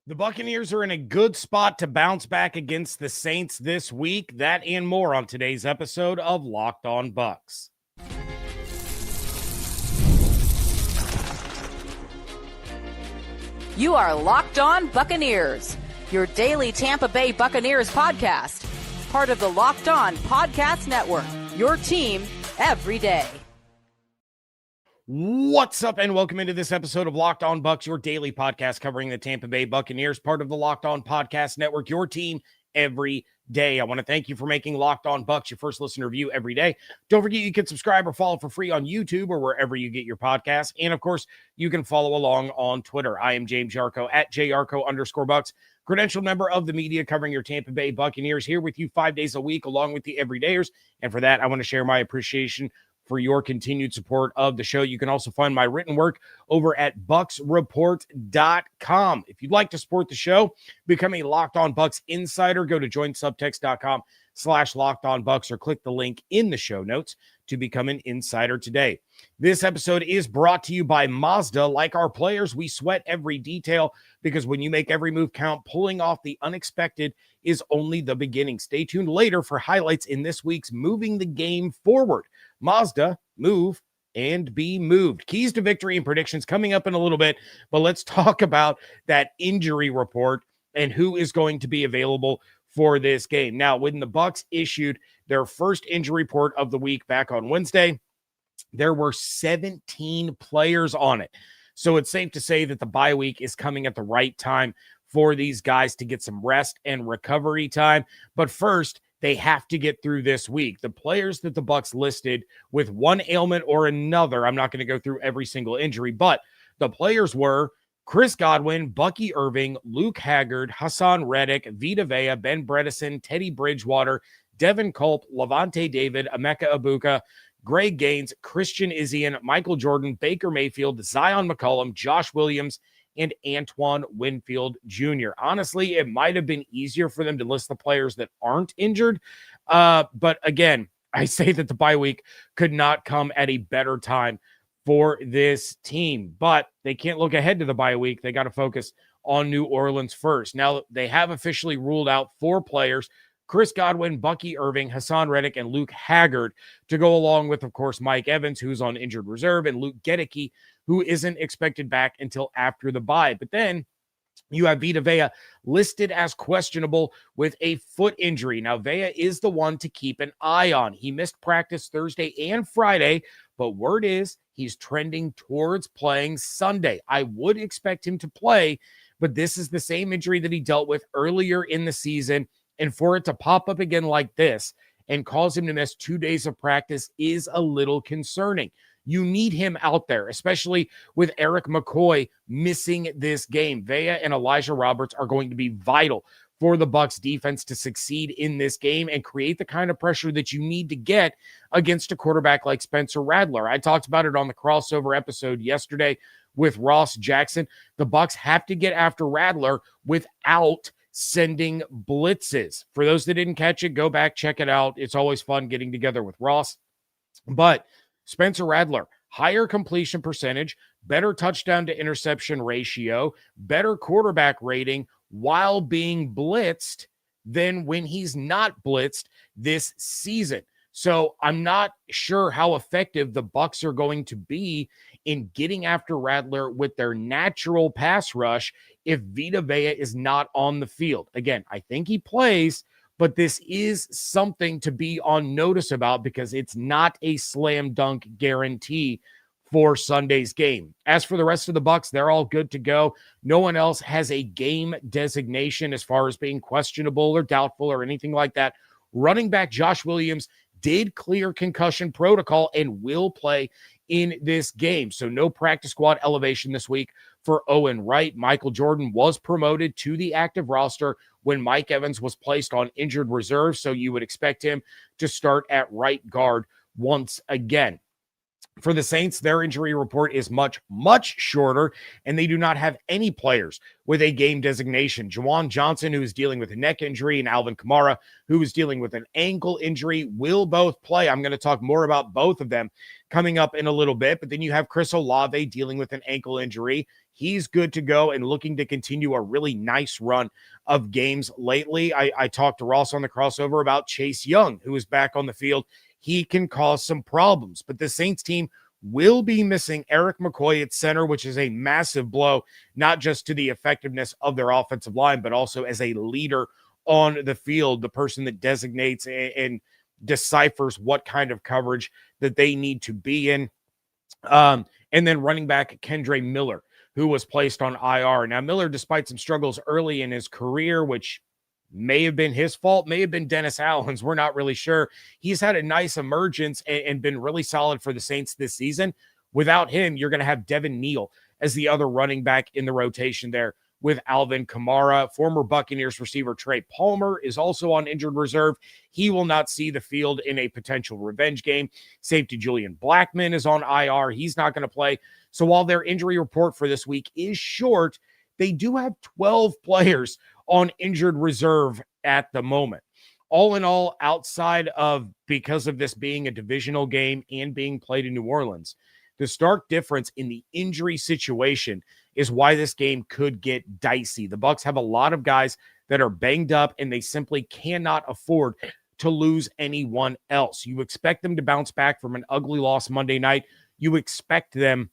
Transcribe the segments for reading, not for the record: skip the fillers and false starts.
The Buccaneers are in a good spot to bounce back against the Saints this week. That and more on today's episode of Locked On Bucs. You are Locked On Buccaneers, your daily Tampa Bay Buccaneers podcast. Part of the Locked On Podcast Network, your team every day. What's up, and welcome into this episode of Locked On Bucs, your daily podcast covering the Tampa Bay Buccaneers, part of the Locked On Podcast Network, your team every day. I want to thank you for making Locked On Bucs your first listen review every day. Don't forget you can subscribe or follow for free on YouTube or wherever you get your podcasts. And of course, you can follow along on Twitter. I am James Yarcho at JYarcho_Bucs, credentialed member of the media covering your Tampa Bay Buccaneers, here with you 5 days a week along with the everydayers. And for that, I want to share my appreciation for your continued support of the show. You can also find my written work over at bucksreport.com. If you'd like to support the show, become a Locked On Bucs insider. Go to joinsubtext.com/LockedOnBucs or click the link in the show notes to become an insider today. This episode is brought to you by Mazda. Like our players, we sweat every detail because when you make every move count, pulling off the unexpected is only the beginning. Stay tuned later for highlights in this week's Moving the Game Forward. Mazda, move and be moved. Keys to victory and predictions coming up in a little bit, but let's talk about that injury report and who is going to be available for this game. Now, when the Bucs issued their first injury report of the week back on Wednesday, there were 17 players on it. So it's safe to say that the bye week is coming at the right time for these guys to get some rest and recovery time. But first, they have to get through this week. The players that the Bucs listed with one ailment or another, I'm not going to go through every single injury, but the players were Chris Godwin, Bucky Irving, Luke Haggard, Hassan Reddick, Vita Vea, Ben Bredeson, Teddy Bridgewater, Devin Culp, Levante David, Emeka Egbuka, Greg Gaines, Christian Izien, Michael Jordan, Baker Mayfield, Zion McCollum, Josh Williams, and Antoine Winfield Jr. Honestly, it might have been easier for them to list the players that aren't injured. But again, I say that the bye week could not come at a better time for this team. But they can't look ahead to the bye week. They got to focus on New Orleans first. Now, they have officially ruled out 4 players: Chris Godwin, Bucky Irving, Hassan Reddick, and Luke Haggard, to go along with, of course, Mike Evans, who's on injured reserve, and Luke Gedicke, who isn't expected back until after the bye. But then you have Vita Vea listed as questionable with a foot injury. Now, Vea is the one to keep an eye on. He missed practice Thursday and Friday, but word is he's trending towards playing Sunday. I would expect him to play, but this is the same injury that he dealt with earlier in the season. And for it to pop up again like this and cause him to miss 2 days of practice is a little concerning. You need him out there, especially with Eric McCoy missing this game. Vea and Elijah Roberts are going to be vital for the Bucs defense to succeed in this game and create the kind of pressure that you need to get against a quarterback like Spencer Rattler. I talked about it on the crossover episode yesterday with Ross Jackson. The Bucs have to get after Rattler without sending blitzes. For those that didn't catch it, go back, check it out. It's always fun getting together with Ross. But Spencer Rattler, higher completion percentage, better touchdown to interception ratio, better quarterback rating while being blitzed than when he's not blitzed this season. So I'm not sure how effective the Bucs are going to be in getting after Rattler with their natural pass rush if Vita Vea is not on the field. Again, I think he plays, but this is something to be on notice about because it's not a slam dunk guarantee for Sunday's game. As for the rest of the Bucs, they're all good to go. No one else has a game designation as far as being questionable or doubtful or anything like that. Running back Josh Williams did clear concussion protocol and will play in this game. So no practice squad elevation this week for Owen Wright. Michael Jordan was promoted to the active roster when Mike Evans was placed on injured reserve. So you would expect him to start at right guard once again. For the Saints, their injury report is much, much shorter, and they do not have any players with a game designation. Juwan Johnson, who is dealing with a neck injury, and Alvin Kamara, who is dealing with an ankle injury, will both play. I'm going to talk more about both of them coming up in a little bit, but then you have Chris Olave dealing with an ankle injury. He's good to go and looking to continue a really nice run of games lately. I talked to Ross on the crossover about Chase Young, who is back on the field. He can cause some problems, but the Saints team will be missing Eric McCoy at center, which is a massive blow, not just to the effectiveness of their offensive line, but also as a leader on the field, the person that designates and deciphers what kind of coverage that they need to be in. And then running back Kendre Miller, who was placed on IR. Now, Miller, despite some struggles early in his career, which may have been his fault, may have been Dennis Allen's, we're not really sure. He's had a nice emergence and been really solid for the Saints this season. Without him, you're going to have Devin Neal as the other running back in the rotation there with Alvin Kamara. Former Buccaneers receiver Trey Palmer is also on injured reserve. He will not see the field in a potential revenge game. Safety Julian Blackmon is on IR. He's not going to play. So while their injury report for this week is short, they do have 12 players on injured reserve at the moment. All in all, outside of, because of this being a divisional game and being played in New Orleans, the stark difference in the injury situation is why this game could get dicey. The Bucs have a lot of guys that are banged up, and they simply cannot afford to lose anyone else. You expect them to bounce back from an ugly loss Monday night. You expect them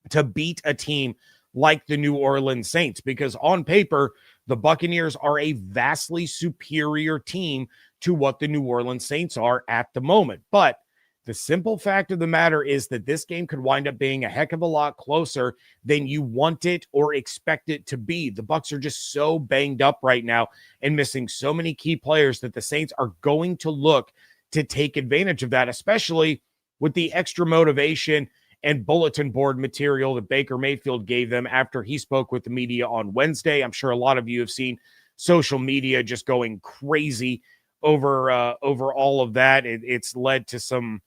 to beat a team like the New Orleans Saints, because on paper, the Buccaneers are a vastly superior team to what the New Orleans Saints are at the moment. But the simple fact of the matter is that this game could wind up being a heck of a lot closer than you want it or expect it to be. The Bucs are just so banged up right now and missing so many key players that the Saints are going to look to take advantage of that, especially with the extra motivation and bulletin board material that Baker Mayfield gave them after he spoke with the media on Wednesday. I'm sure a lot of you have seen social media just going crazy over all of that. It's led to some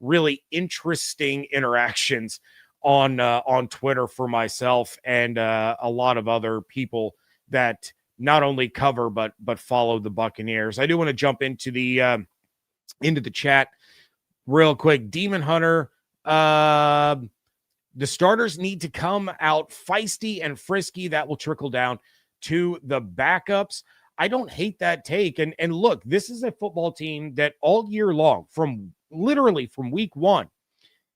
really interesting interactions on Twitter for myself and a lot of other people that not only cover but follow the Buccaneers. I do want to jump into the chat real quick. Demon Hunter, the starters need to come out feisty and frisky. That will trickle down to the backups. I don't hate that take. And look, this is a football team that all year long, from week one,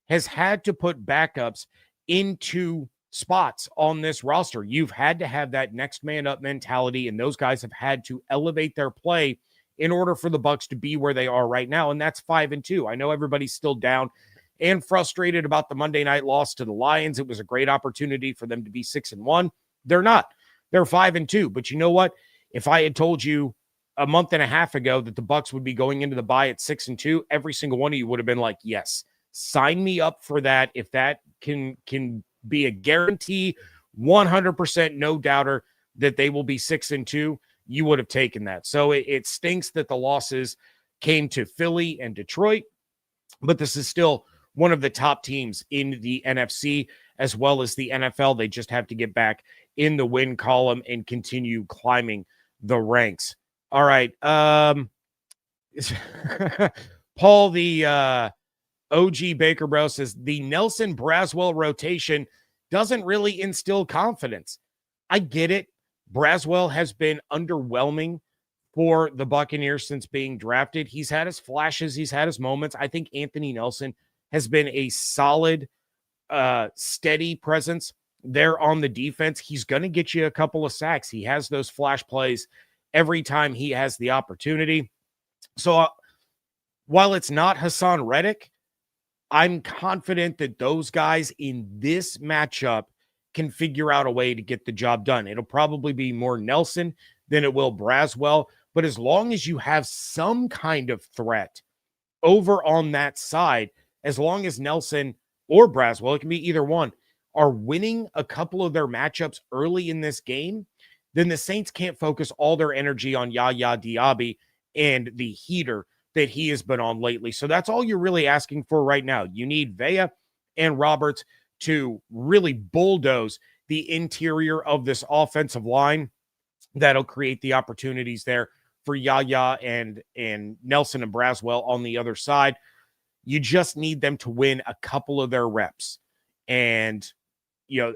has had to put backups into spots on this roster. You've had to have that next man up mentality, and those guys have had to elevate their play in order for the Bucs to be where they are right now. And that's 5-2. I know everybody's still down and frustrated about the Monday night loss to the Lions. It was a great opportunity for them to be 6-1. They're not. They're 5-2. But you know what? If I had told you a month and a half ago that the Bucs would be going into the bye at 6-2, every single one of you would have been like, yes, sign me up for that. If that can be a guarantee, 100% no doubter that they will be 6-2, you would have taken that. So it stinks that the losses came to Philly and Detroit, but this is still one of the top teams in the NFC as well as the NFL. They just have to get back in the win column and continue climbing the ranks. All right. Paul, the OG Baker Bro, says the Nelson Braswell rotation doesn't really instill confidence. I get it. Braswell has been underwhelming for the Buccaneers since being drafted. He's had his flashes. He's had his moments. I think Anthony Nelson has been a solid, steady presence there on the defense. He's going to get you a couple of sacks. He has those flash plays every time he has the opportunity. So while it's not Hassan Reddick, I'm confident that those guys in this matchup can figure out a way to get the job done. It'll probably be more Nelson than it will Braswell, but as long as you have some kind of threat over on that side, as long as Nelson or Braswell, it can be either one, are winning a couple of their matchups early in this game, then the Saints can't focus all their energy on Yaya Diaby and the heater that he has been on lately. So that's all you're really asking for right now. You need Vea and Roberts to really bulldoze the interior of this offensive line. That'll create the opportunities there for Yaya and Nelson and Braswell on the other side. You just need them to win a couple of their reps. And,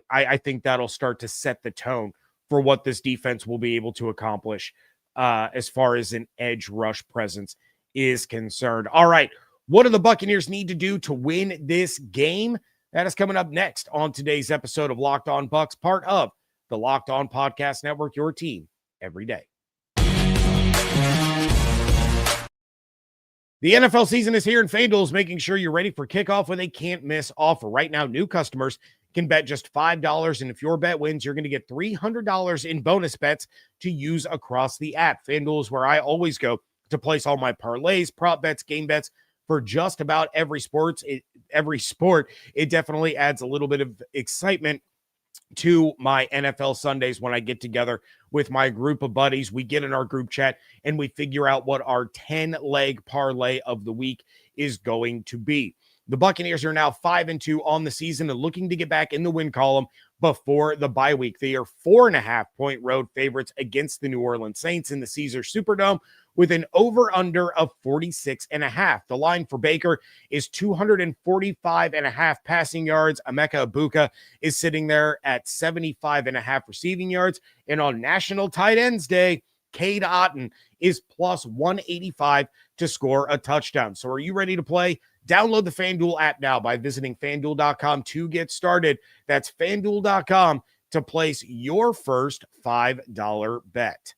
I think that'll start to set the tone for what this defense will be able to accomplish as far as an edge rush presence is concerned. All right. What do the Buccaneers need to do to win this game? That is coming up next on today's episode of Locked On Bucs, part of the Locked On Podcast Network, your team every day. The NFL season is here, and FanDuel is making sure you're ready for kickoff with a can't-miss offer. Right now, new customers can bet just $5, and if your bet wins, you're going to get $300 in bonus bets to use across the app. FanDuel is where I always go to place all my parlays, prop bets, game bets for just about every sport. It definitely adds a little bit of excitement to my NFL Sundays when I get together with my group of buddies. We get in our group chat and we figure out what our 10-leg parlay of the week is going to be. The Buccaneers are now 5-2 on the season and looking to get back in the win column before the bye week. They are 4.5-point road favorites against the New Orleans Saints in the Caesars Superdome with an over-under of 46.5. The line for Baker is 245.5 passing yards. Emeka Egbuka is sitting there at 75.5 receiving yards. And on National Tight Ends Day, Cade Otton is plus 185 to score a touchdown. So are you ready to play? Download the FanDuel app now by visiting FanDuel.com to get started. That's FanDuel.com to place your first $5 bet.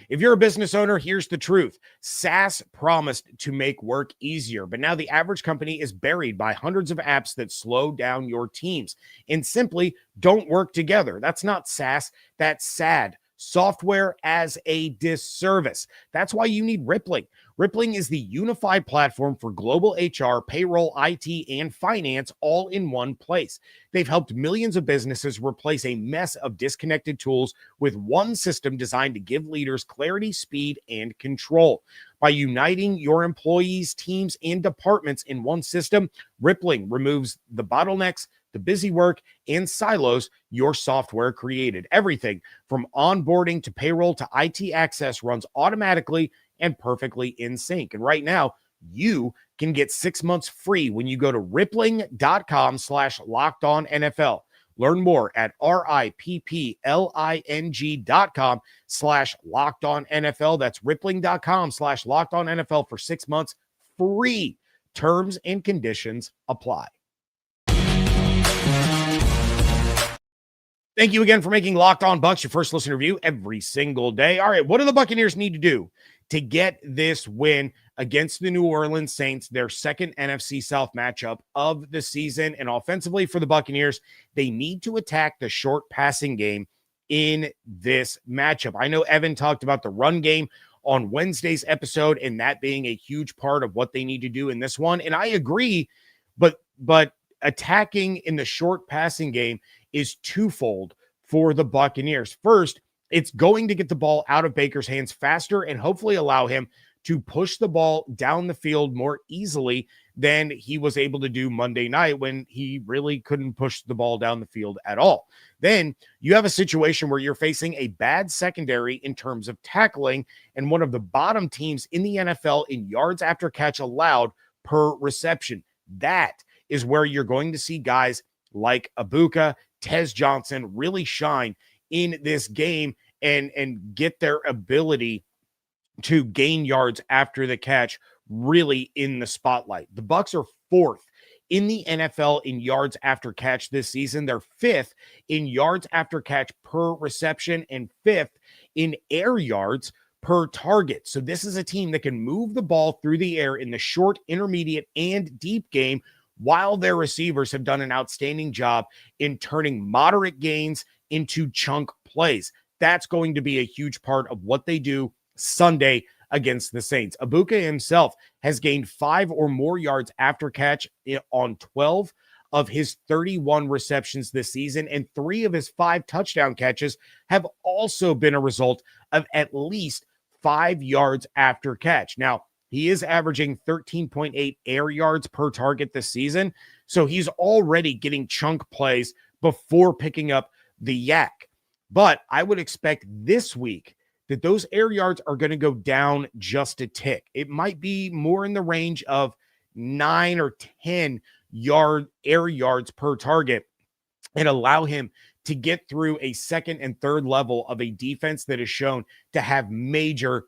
If you're a business owner, here's the truth. SaaS promised to make work easier, but now the average company is buried by hundreds of apps that slow down your teams and simply don't work together. That's not SaaS, that's SAD. Software as a disservice. That's why you need Rippling. Rippling is the unified platform for global HR, payroll, IT, and finance all in one place. They've helped millions of businesses replace a mess of disconnected tools with one system designed to give leaders clarity, speed, and control. By uniting your employees, teams, and departments in one system, Rippling removes the bottlenecks, the busy work, and silos your software created. Everything from onboarding to payroll to IT access runs automatically and perfectly in sync. And right now, you can get 6 months free when you go to rippling.com/lockedonnfl. Learn more at rippling.com/lockedonnfl. That's rippling.com/lockedonnfl for 6 months free. Terms and conditions apply. Thank you again for making Locked On Bucs your first listen review every single day. All right, what do the Buccaneers need to do to get this win against the New Orleans Saints, their second NFC South matchup of the season? And offensively for the Buccaneers, they need to attack the short passing game in this matchup. I know Evan talked about the run game on Wednesday's episode and that being a huge part of what they need to do in this one. And I agree, but attacking in the short passing game is twofold for the Buccaneers. First, it's going to get the ball out of Baker's hands faster and hopefully allow him to push the ball down the field more easily than he was able to do Monday night when he really couldn't push the ball down the field at all. Then you have a situation where you're facing a bad secondary in terms of tackling and one of the bottom teams in the NFL in yards after catch allowed per reception. That is where you're going to see guys like Egbuka, Tez Johnson really shine in this game and get their ability to gain yards after the catch really in the spotlight. The Bucs are fourth in the NFL in yards after catch this season. They're fifth in yards after catch per reception and fifth in air yards per target. So this is a team that can move the ball through the air in the short, intermediate, and deep game, while their receivers have done an outstanding job in turning moderate gains into chunk plays. That's going to be a huge part of what they do Sunday against the Saints. Egbuka himself has gained 5 or more yards after catch on 12 of his 31 receptions this season, and 3 of his 5 touchdown catches have also been a result of at least 5 yards after catch. Now, he is averaging 13.8 air yards per target this season. So he's already getting chunk plays before picking up the yak. But I would expect this week that those air yards are going to go down just a tick. It might be more in the range of 9 or 10 air yards per target, and allow him to get through a second and third level of a defense that is shown to have major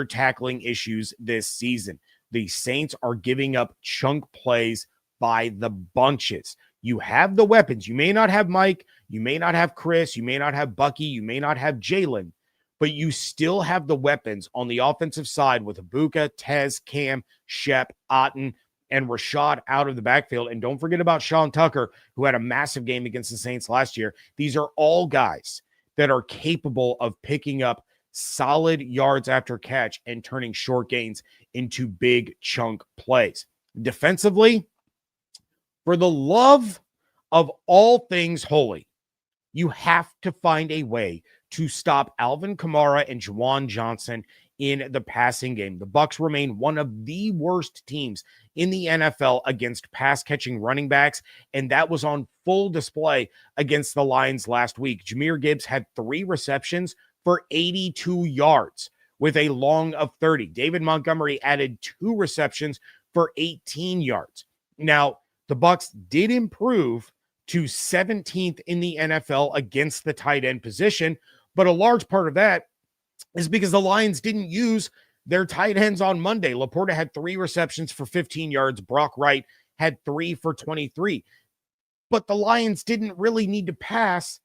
tackling issues this season. The Saints are giving up chunk plays by the bunches. You have the weapons. You may not have Mike, you may not have Chris, you may not have Bucky, you may not have Jalen, but you still have the weapons on the offensive side with Egbuka, Tez, Cam, Shep, Otten, and Rashad out of the backfield. And don't forget about Sean Tucker, who had a massive game against the Saints last year. These are all guys that are capable of picking up solid yards after catch and turning short gains into big chunk plays. Defensively, for the love of all things holy, you have to find a way to stop Alvin Kamara and Juwan Johnson in the passing game. The Bucs remain one of the worst teams in the NFL against pass-catching running backs, and that was on full display against the Lions last week. Jahmyr Gibbs had 3 receptions for 82 yards with a long of 30. David Montgomery added 2 receptions for 18 yards. Now, the Bucs did improve to 17th in the NFL against the tight end position, but a large part of that is because the Lions didn't use their tight ends on Monday. Laporta had 3 receptions for 15 yards. Brock Wright had 3 for 23. But the Lions didn't really need to pass,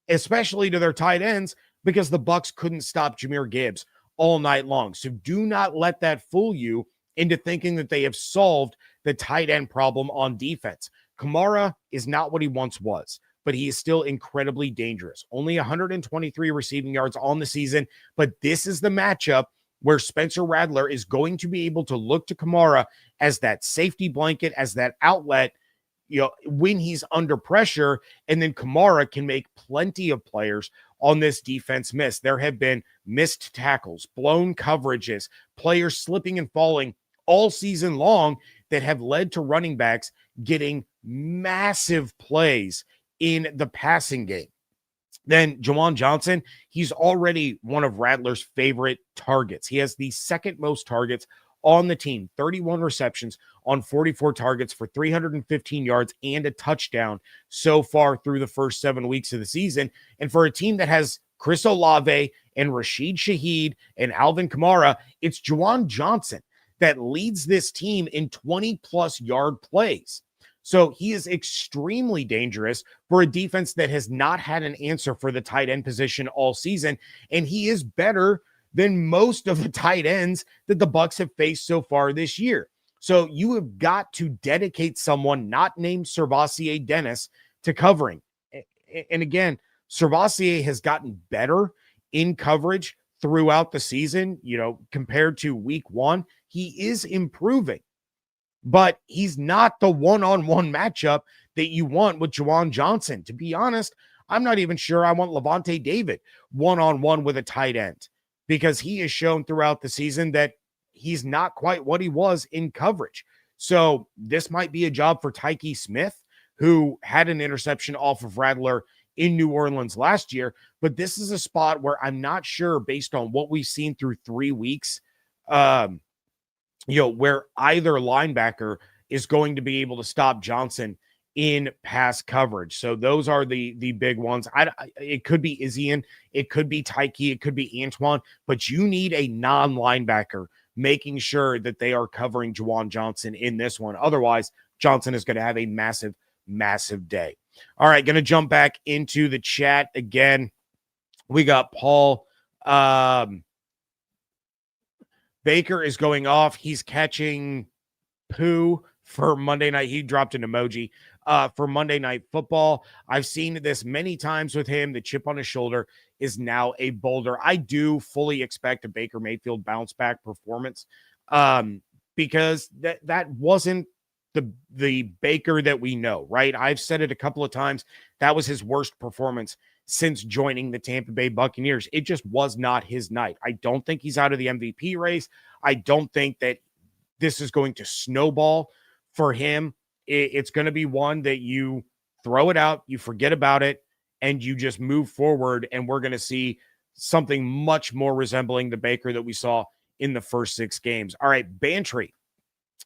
especially to their tight ends, because the Bucs couldn't stop Jahmyr Gibbs all night long. So do not let that fool you into thinking that they have solved the tight end problem on defense. Kamara is not what he once was, but he is still incredibly dangerous. Only 123 receiving yards on the season, but this is the matchup where Spencer Rattler is going to be able to look to Kamara as that safety blanket, as that outlet, when he's under pressure, and then Kamara can make plenty of players on this defense miss. There have been missed tackles, blown coverages, players slipping and falling all season long that have led to running backs getting massive plays in the passing game. Then Juwan Johnson, he's already one of Rattler's favorite targets. He has the second most targets on the team, 31 receptions on 44 targets for 315 yards and a touchdown so far through the first 7 weeks of the season. And for a team that has Chris Olave and Rashid Shaheed and Alvin Kamara, it's Juwan Johnson that leads this team in 20-plus yard plays. So he is extremely dangerous for a defense that has not had an answer for the tight end position all season, and he is better than most of the tight ends that the Bucs have faced so far this year. So you have got to dedicate someone not named Servassier Dennis to covering. And again, Servassier has gotten better in coverage throughout the season, compared to week 1. He is improving, but he's not the one-on-one matchup that you want with Juwan Johnson. To be honest, I'm not even sure I want Levante David one-on-one with a tight end, because he has shown throughout the season that he's not quite what he was in coverage. So this might be a job for Tyke Smith, who had an interception off of Rattler in New Orleans last year. But this is a spot where I'm not sure, based on what we've seen through 3 weeks, where either linebacker is going to be able to stop Johnson in pass coverage. So those are the big ones. It could be Izzian, it could be Tyke, it could be Antoine, but you need a non-linebacker making sure that they are covering Juwan Johnson in this one. Otherwise, Johnson is going to have a massive day. All right, going to jump back into the chat again. We got Paul. Baker is going off. He's catching poo for Monday night. He dropped an emoji for Monday Night Football. I've seen this many times with him. The chip on his shoulder is now a boulder. I do fully expect a Baker Mayfield bounce back performance because that wasn't the Baker that we know, right? I've said it a couple of times. That was his worst performance since joining the Tampa Bay Buccaneers. It just was not his night. I don't think he's out of the MVP race. I don't think that this is going to snowball for him it's going to be one that you throw it out, you forget about it, and you just move forward. And we're going to see something much more resembling the Baker that we saw in the first 6 games. All right, Bantry.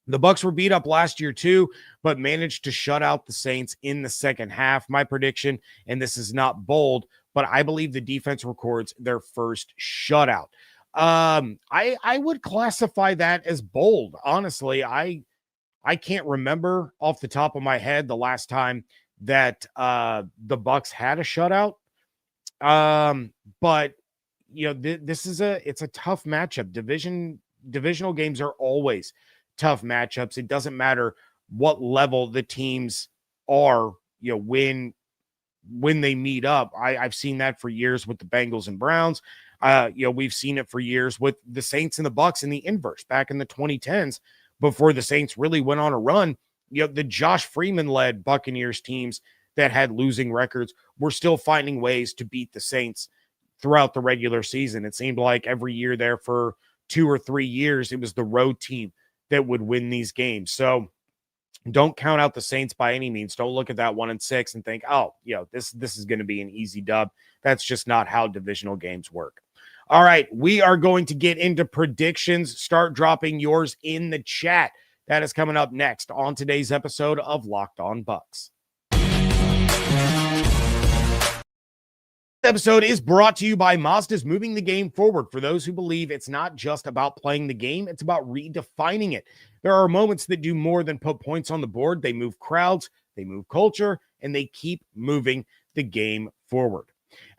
The Bucs were beat up last year too, but managed to shut out the Saints in the second half. My prediction, and this is not bold, but I believe the defense records their first shutout. I would classify that as bold. Honestly, I can't remember off the top of my head the last time that the Bucs had a shutout. But you know, this is it's a tough matchup. Divisional games are always tough matchups. It doesn't matter what level the teams are, you know, when they meet up. I've seen that for years with the Bengals and Browns. You know, we've seen it for years with the Saints and the Bucs in the inverse back in the 2010s before the Saints really went on a run. You know, the Josh Freeman-led Buccaneers teams that had losing records were still finding ways to beat the Saints throughout the regular season. It seemed like every year there for 2 or 3 years, it was the road team that would win these games. So don't count out the Saints by any means. Don't look at that 1-6 and think, oh, you know, this is going to be an easy dub. That's just not how divisional games work. All right, we are going to get into predictions. Start dropping yours in the chat. That is coming up next on today's episode of Locked On Bucs. This episode is brought to you by Mazda's moving the game forward. For those who believe it's not just about playing the game, it's about redefining it. There are moments that do more than put points on the board. They move crowds, they move culture, and they keep moving the game forward.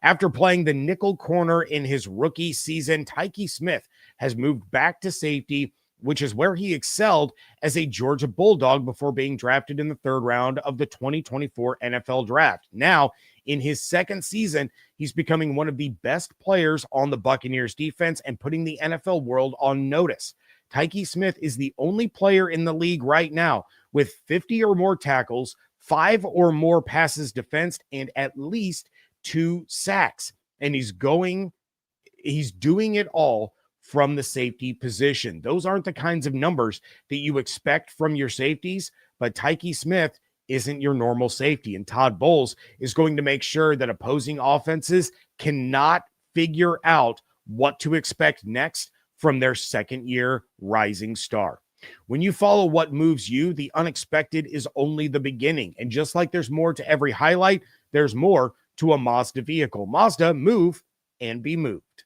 After playing the nickel corner in his rookie season, Tyke Smith has moved back to safety, which is where he excelled as a Georgia Bulldog before being drafted in the 3rd round of the 2024 NFL Draft. Now, in his 2nd season, he's becoming one of the best players on the Buccaneers defense and putting the NFL world on notice. Tyke Smith is the only player in the league right now with 50 or more tackles, 5 or more passes defensed, and at least 2 sacks. And he's doing it all from the safety position. Those aren't the kinds of numbers that you expect from your safeties, but Tyke Smith isn't your normal safety. And Todd Bowles is going to make sure that opposing offenses cannot figure out what to expect next from their 2nd-year rising star. When you follow what moves you, the unexpected is only the beginning. And just like there's more to every highlight, there's more to a Mazda vehicle. Mazda, move and be moved.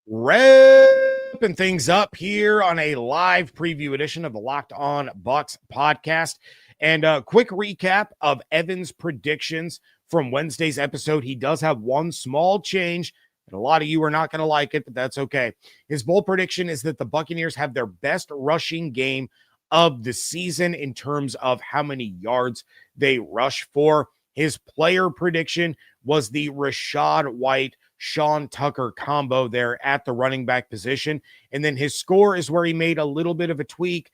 Wrapping things up here on a live preview edition of the Locked On Bucs podcast. And a quick recap of Evan's predictions from Wednesday's episode. He does have one small change, and a lot of you are not going to like it, but that's okay. His bold prediction is that the Buccaneers have their best rushing game of the season in terms of how many yards they rush for. His player prediction was the Rachaad White Sean Tucker combo there at the running back position. And then his score is where he made a little bit of a tweak.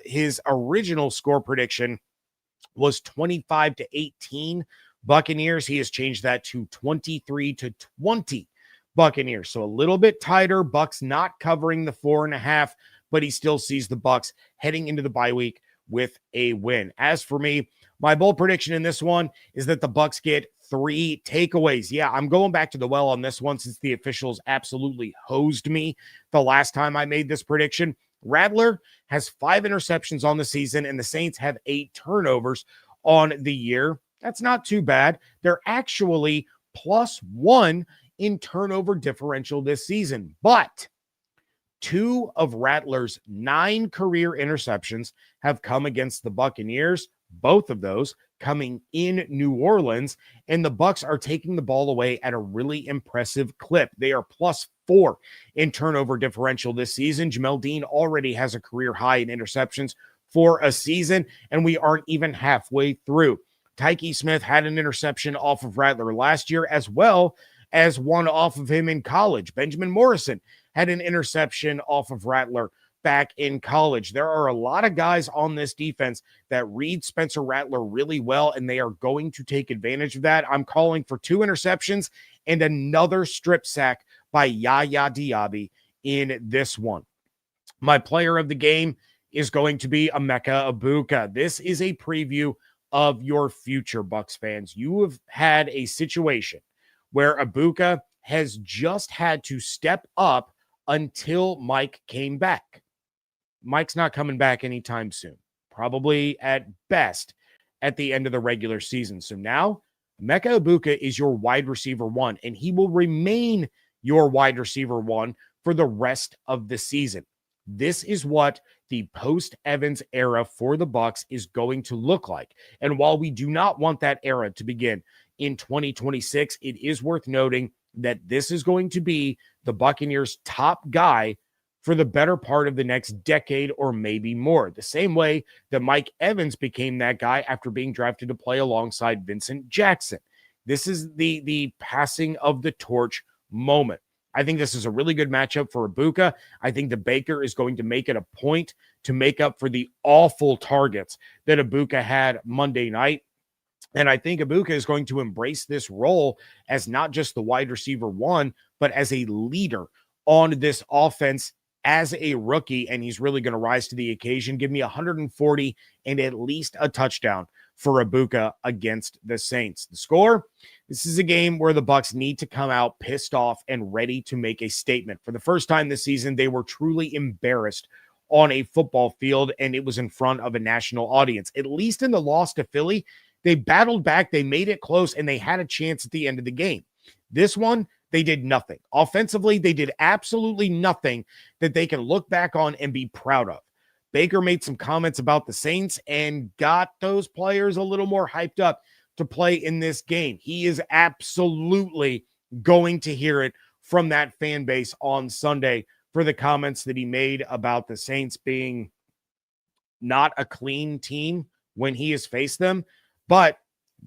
His original score prediction was 25-18 Buccaneers. He has changed that to 23-20 Buccaneers. So a little bit tighter. Bucs not covering the 4.5, but he still sees the Bucs heading into the bye week with a win. As for me, my bold prediction in this one is that the Bucs get 3 takeaways. Yeah, I'm going back to the well on this one since the officials absolutely hosed me the last time I made this prediction. Rattler has 5 interceptions on the season, and the Saints have 8 turnovers on the year. That's not too bad. They're actually +1 in turnover differential this season. But 2 of Rattler's 9 career interceptions have come against the Buccaneers, both of those coming in New Orleans, and the Bucs are taking the ball away at a really impressive clip. They are +4 in turnover differential this season. Jamel Dean already has a career high in interceptions for a season, and we aren't even halfway through. Tyke Smith had an interception off of Rattler last year, as well as one off of him in college. Benjamin Morrison had an interception off of Rattler back in college. There are a lot of guys on this defense that read Spencer Rattler really well, and they are going to take advantage of that. I'm calling for 2 interceptions and another strip sack by Yaya Diaby in this one. My player of the game is going to be Emeka Egbuka. This is a preview of your future, Bucs fans. You have had a situation where Egbuka has just had to step up until Mike came back. Mike's not coming back anytime soon, probably at best at the end of the regular season. So now Emeka Egbuka is your wide receiver one, and he will remain your wide receiver one for the rest of the season. This is what the post-Evans era for the Bucs is going to look like. And while we do not want that era to begin in 2026, it is worth noting that this is going to be the Buccaneers' top guy for the better part of the next decade or maybe more. The same way that Mike Evans became that guy after being drafted to play alongside Vincent Jackson. This is the passing of the torch moment. I think this is a really good matchup for Egbuka. I think the Baker is going to make it a point to make up for the awful targets that Egbuka had Monday night. And I think Egbuka is going to embrace this role as not just the wide receiver one, but as a leader on this offense as a rookie. And he's really going to rise to the occasion. Give me 140 and at least a touchdown for Egbuka against the Saints. The score, this is a game where the Bucs need to come out pissed off and ready to make a statement. For the first time this season, they were truly embarrassed on a football field, and it was in front of a national audience. At least in the loss to Philly, they battled back, they made it close, and they had a chance at the end of the game. This one, they did nothing. Offensively, they did absolutely nothing that they can look back on and be proud of. Baker made some comments about the Saints and got those players a little more hyped up to play in this game. He is absolutely going to hear it from that fan base on Sunday for the comments that he made about the Saints being not a clean team when he has faced them. But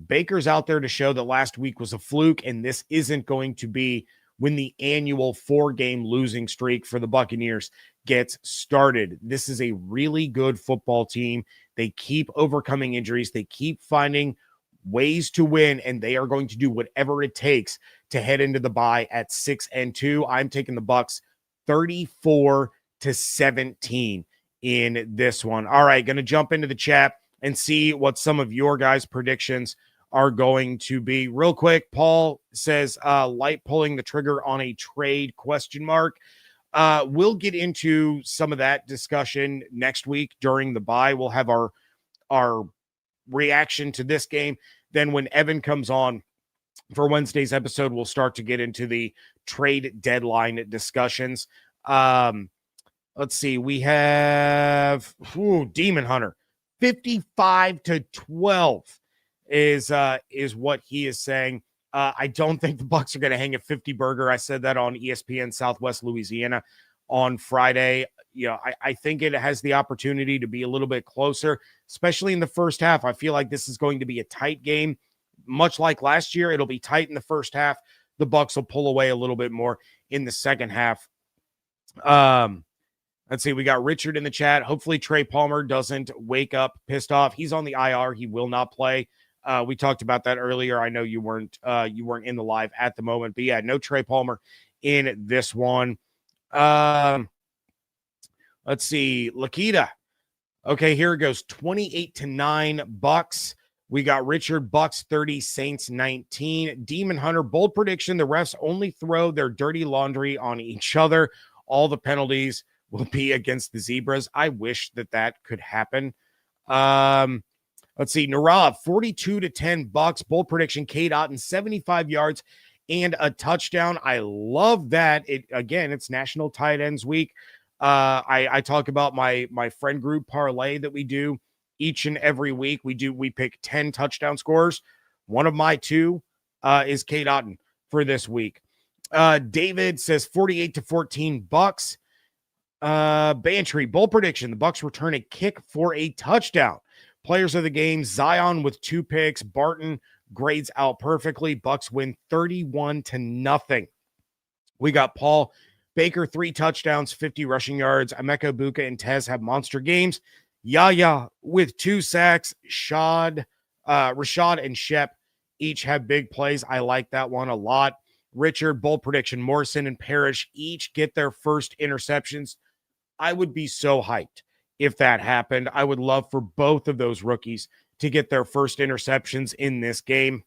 Baker's out there to show that last week was a fluke, and this isn't going to be when the annual 4-game losing streak for the Buccaneers gets started. This is a really good football team. They keep overcoming injuries. They keep finding ways to win, and they are going to do whatever it takes to head into the bye at 6-2. I'm taking the Bucs 34-17 in this one. All right, going to jump into the chat and see what some of your guys' predictions are going to be. Real quick, Paul says, light pulling the trigger on a trade, ? We'll get into some of that discussion next week during the bye. We'll have our reaction to this game. Then when Evan comes on for Wednesday's episode, we'll start to get into the trade deadline discussions. Let's see. We have Demon Hunter. 55-12 is what he is saying. I don't think the Bucs are going to hang a 50 burger. I said that on ESPN Southwest Louisiana on Friday. I think it has the opportunity to be a little bit closer, especially in the first half. I feel like this is going to be a tight game, much like last year. It'll be tight in the first half. The Bucs will pull away a little bit more in the second half. Let's see. We got Richard in the chat. Hopefully Trey Palmer doesn't wake up pissed off. He's on the IR. He will not play. We talked about that earlier. I know you weren't in the live at the moment, but yeah, no Trey Palmer in this one. Let's see. Lakita. Okay, here it goes. 28-9 Bucs. We got Richard, Bucs 30, Saints 19. Demon Hunter, bold prediction. The refs only throw their dirty laundry on each other. All the penalties will be against the Zebras. I wish that could happen. Let's see. Narav, 42-10 Bucs. Bold prediction. Cade Otton, 75 yards and a touchdown. I love that. It's National Tight Ends Week. I talk about my friend group parlay that we do each and every week. We pick 10 touchdown scores. One of my two is Cade Otton for this week. David says 48-14 Bucs. Bantry, bold prediction. The Bucs return a kick for a touchdown. Players of the game, Zion with 2 picks. Barton grades out perfectly. Bucs win 31-0. We got Paul Baker, 3 touchdowns, 50 rushing yards. Emeka Egbuka and Tez have monster games. Yaya with 2 sacks. Rashad and Shep each have big plays. I like that one a lot. Richard, bold prediction. Morrison and Parrish each get their first interceptions. I would be so hyped if that happened. I would love for both of those rookies to get their first interceptions in this game.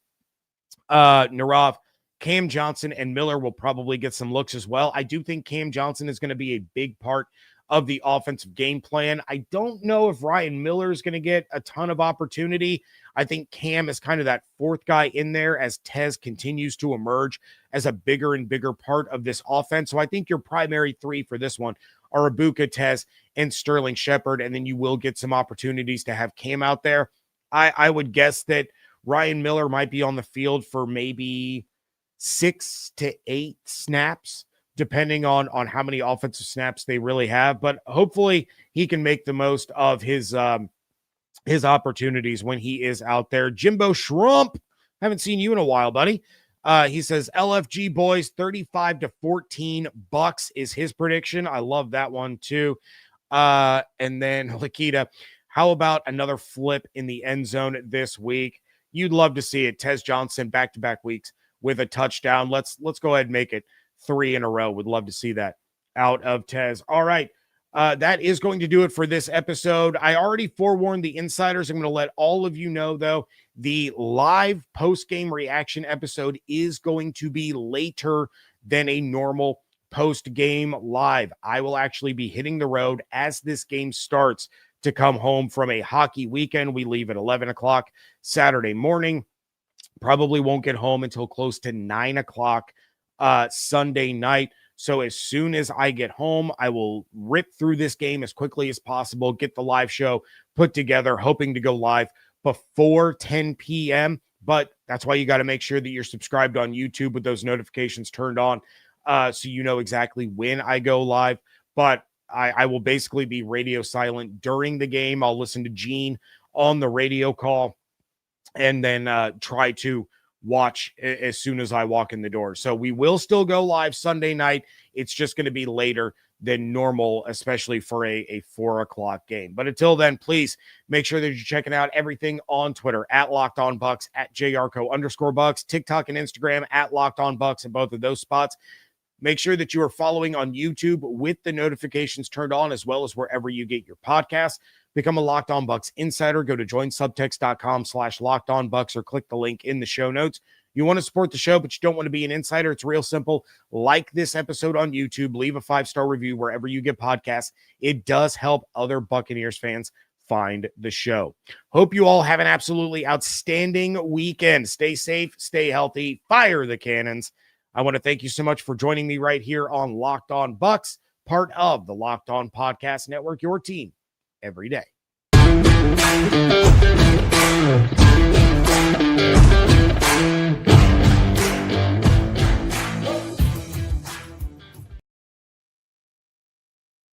Narav, Cam Johnson and Miller will probably get some looks as well. I do think Cam Johnson is going to be a big part of the offensive game plan. I don't know if Ryan Miller is going to get a ton of opportunity. I think Cam is kind of that fourth guy in there as Tez continues to emerge as a bigger and bigger part of this offense. So I think your primary three for this one are Egbuka, Tez, and Sterling Shepard, and then you will get some opportunities to have Cam out there. I would guess that Ryan Miller might be on the field for maybe 6 to 8 snaps, depending on how many offensive snaps they really have. But hopefully he can make the most of his opportunities when he is out there. Jimbo Shrump, haven't seen you in a while, buddy. He says LFG boys 35-14 Bucs is his prediction. I love that one too. And then Lakita, how about another flip in the end zone this week? You'd love to see it. Tez Johnson back-to-back weeks with a touchdown. Let's go ahead and make it 3 in a row. Would love to see that out of Tez. All right. That is going to do it for this episode. I already forewarned the insiders. I'm going to let all of you know, though, the live post-game reaction episode is going to be later than a normal post-game live. I will actually be hitting the road as this game starts to come home from a hockey weekend. We leave at 11 o'clock Saturday morning. Probably won't get home until close to 9 o'clock Sunday night. So as soon as I get home, I will rip through this game as quickly as possible, get the live show put together, hoping to go live before 10 p.m. But that's why you got to make sure that you're subscribed on YouTube with those notifications turned on so you know exactly when I go live. But I will basically be radio silent during the game. I'll listen to Gene on the radio call and then try to watch as soon as I walk in the door. So we will still go live Sunday night. It's just going to be later than normal, especially for a 4 o'clock game. But until then, please make sure that you're checking out everything on Twitter at Locked On Bucs, at @Yarcho_Bucs, TikTok and Instagram at Locked On Bucs in both of those spots. Make sure that you are following on YouTube with the notifications turned on, as well as wherever you get your podcasts. Become a Locked On Bucs insider. Go to joinsubtext.com/LockedOnBucs or click the link in the show notes. You want to support the show, but you don't want to be an insider. It's real simple. Like this episode on YouTube. Leave a 5-star review wherever you get podcasts. It does help other Buccaneers fans find the show. Hope you all have an absolutely outstanding weekend. Stay safe, stay healthy, fire the cannons. I want to thank you so much for joining me right here on Locked On Bucs, part of the Locked On Podcast Network, your team every day.